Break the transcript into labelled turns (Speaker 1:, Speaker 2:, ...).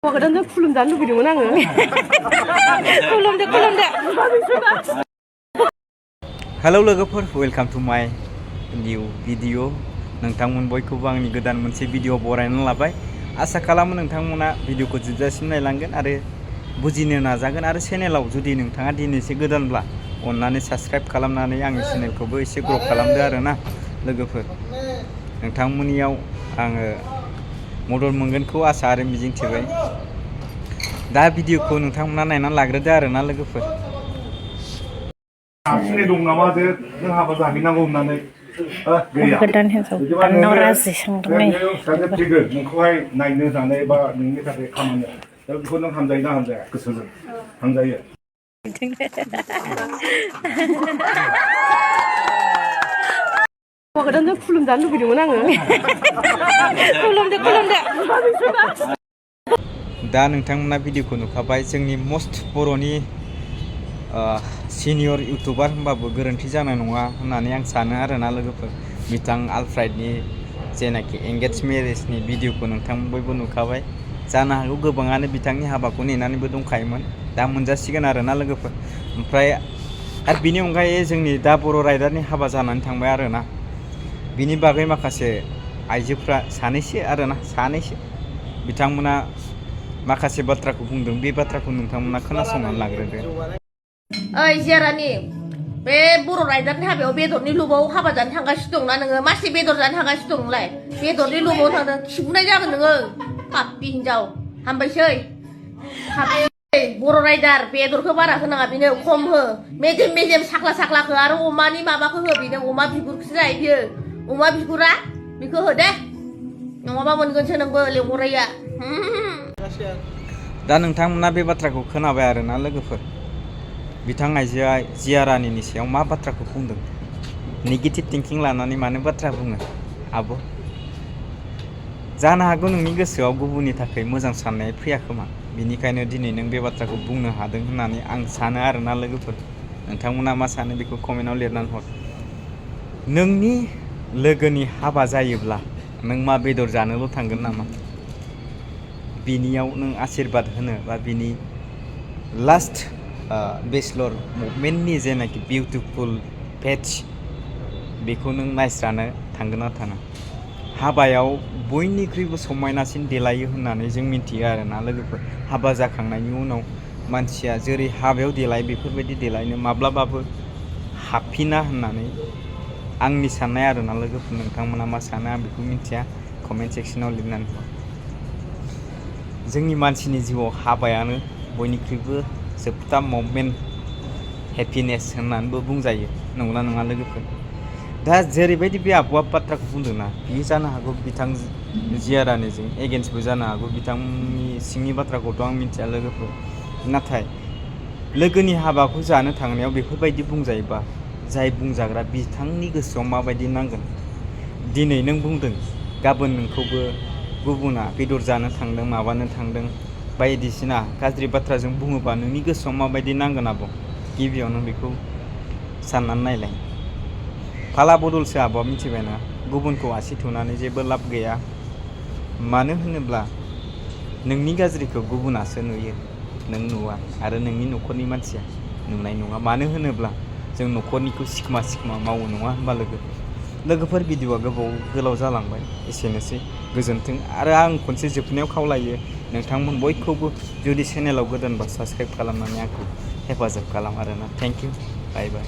Speaker 1: गोदान खुलुमजानो लुबैदोंमोन आङो खुलुमदो
Speaker 2: हेलौ लोगोफोर वेलकाम टू माय निउ भिडिअ नोंथांमोन बयखौबो आंनि गोदान मोनसे भिडिअ बरायनानै लाबाय आसा खालामो नोंथांमोना भिडिअखौ जोबजासिम नायलांगोन आरो बुजिनो नाजागोन आरो चेनेलाव जुदि नोंथाङा दिनैसो गोदानब्ला अन्नानै साबस्क्राइब खालामनानै आंनि चेनेलखौबो एसे ग्र' खालामदो आरोना लोगोफोर नोंथांमोननियाव आङो मदद मोनगोनखौ आसा आरो मिजिंथिबाय दा भिडिअखौ नोंथांमोना नायनानै लाग्रोदो आरोना लोगोफोर
Speaker 3: सिनाय दं नामा जे जों हाबा जाहैनांगौ होननानै गैया
Speaker 1: गोदान हिनजाव गोदानाव राजि सोंदोंनै
Speaker 3: फैगोन नोंखौहाय नायनो जानाय बा नोंनि थाखाय खामानि दा बेखौ नों हामजायो ना हामजाया गोसोजों हामजायो
Speaker 1: गोदान खुलुमजानो लुबैदोंमोन आङो खुलुमदो
Speaker 2: दा नोंथांमोना भिडिअखौ नुखाबाय जोंनि मस्ट बर'नि सिनियर इउटुबार होनबाबो गोरोन्थि जानाय नङा होननानै आं सानो आरोना लोगोफोर बिथां आलफ्रेडनि जेनाखि एंगेज मेरेजनि भिडिअखौ नोंथां बयबो नुखाबाय जानो हागौ गोबाङानो बिथांनि हाबाखौ नेनानैबो दंखायोमोन दा मोनजासिगोन आरोना लोगोफोर ओमफ्राय आरो बिनि अनगायै जोंनि दा बर' राइडारनि हाबा जानानै थांबाय आरोना बिनि बागै माखासे आइजोफ्रा सानैसो बिथांमोना माखासे बाथ्राखौ बुंदों बे बाथ्राखौ नोंथांमोना खोनासंनानै लाग्रोदो
Speaker 4: ओइ जिया रानि बे बर' राइडारनि हाबायाव बेदरनि लुबाव हाबा जानो थांगासिनो दंना नोङो मासे बेदर जानो थांगासिनो दं नोंलाय बेदरनि लुबाव थांदों खिबुनाय जागोन नोङो पाप्पि हिनजाव हामबायसै बर' राइडार बेदरखौ बारा होनाङा बेनो खम हो मेजेम साख्ला हो आरो अमानि माबाखौ हो बेनो अमा बिगुरखौसो जायो बियो अमा बिगुरा बेखौ हो दे नङाबा मोनगोनसो नोंबो लेंहरैया
Speaker 2: दा नोंथांमोना बे बाथ्राखौ खोनाबाय आरोना लोगोफोर बिथां आइजोआ जिया रानिनि सायाव मा बाथ्राखौ बुंदों नेगेटिभ थिंकिं लानानै मानो बाथ्रा बुङो आब' जानो हागौ नोंनि गोसोआव गुबुननि थाखाय मोजां साननाय फैयाखोमा बिनिखायनो दिनै नों बे बाथ्राखौ बुंनो हादों होननानै आं सानो आरोना लोगोफोर नोंथांमोना मा सानो बेखौ कमेन्टआव लिरनानै हर नोंनि लोगोनि हाबा जायोब्ला नों मा बेदर जानोल' थांगोन नामा बिनियाव नों आशीर्बाद होनो बा बिनि लास्ट बेचलर मुभमेन्टनि जेनाखि बिउटिफुल पेज बेखौ नों नायस्रानो थांगोन ना थाङा हाबायाव बयनिख्रुइबो समायनासिन देलायो होननानै जों मिथियो आरोना लोगोफोर हाबा जाखांनायनि उनाव मानसिया जेरै हाबायाव देलाय बेफोरबायदि देलायनो माब्लाबाबो हाबफिना होननानै आंनि साननाय आरोना लोगोफोर नोंथांमोना मा सानो आं बेखौ मिथिया कमेन्ट सेक्सनाव लिरनानै हर जोंनि मानसिनि जिउआव हाबायानो बयनिख्रुइबो जोबथा ममेन्ट हेपिनेस होननानैबो बुंजायो नंगौना नङा लोगोफोर दा जेरैबायदि बे आब'आ बाथ्राखौ बुंदोंना बियो जानो हागौ बिथां जिया रानिजों एगेन्स्टबो जानो हागौ बिथांनि सिंनि बाथ्राखौथ' आं मिथिया लोगोफोर नाथाय लोगोनि हाबाखौ जानो थांनायाव बेफोरबायदि बुंजायोबा जाय बुंजाग्रा बिथांनि गोसोआव माबायदि नांगोन दिनै नों बुंदों गाबोन नोंखौबो गुबुना बेदर जानो थांदों माबानो थांदों बायदिसिना गाज्रि बाथ्राजों बुङोबा नोंनि गोसोआव माबायदि नांगोन आब' गिबियावनो बेखौ साननानै नायलाय फाला बदलसो आब'आ मिथिबायना गुबुनखौ आसि थुनानै जेबो लाब गैया मानो होनोब्ला नोंनि गाज्रिखौ गुबुनासो नुयो नों नुवा आरो नोंनि न'खरनि मानसिया नुनाय नङा मानो होनोब्ला जों न'खरनिखौ सिखमा मावो नङा होनबा लोगोफोर भिडिअआ गोलाव जालांबाय एसेनोसै गोजोन्थों आरो आं खनसे जोबनायाव खावलायो नोंथांमोन बयखौबो जुदि चेनेलाव गोदानबा साबस्क्राइब खालामनानै आंखौ हेफाजाब खालाम आरोना थेंक इउ बाय बाय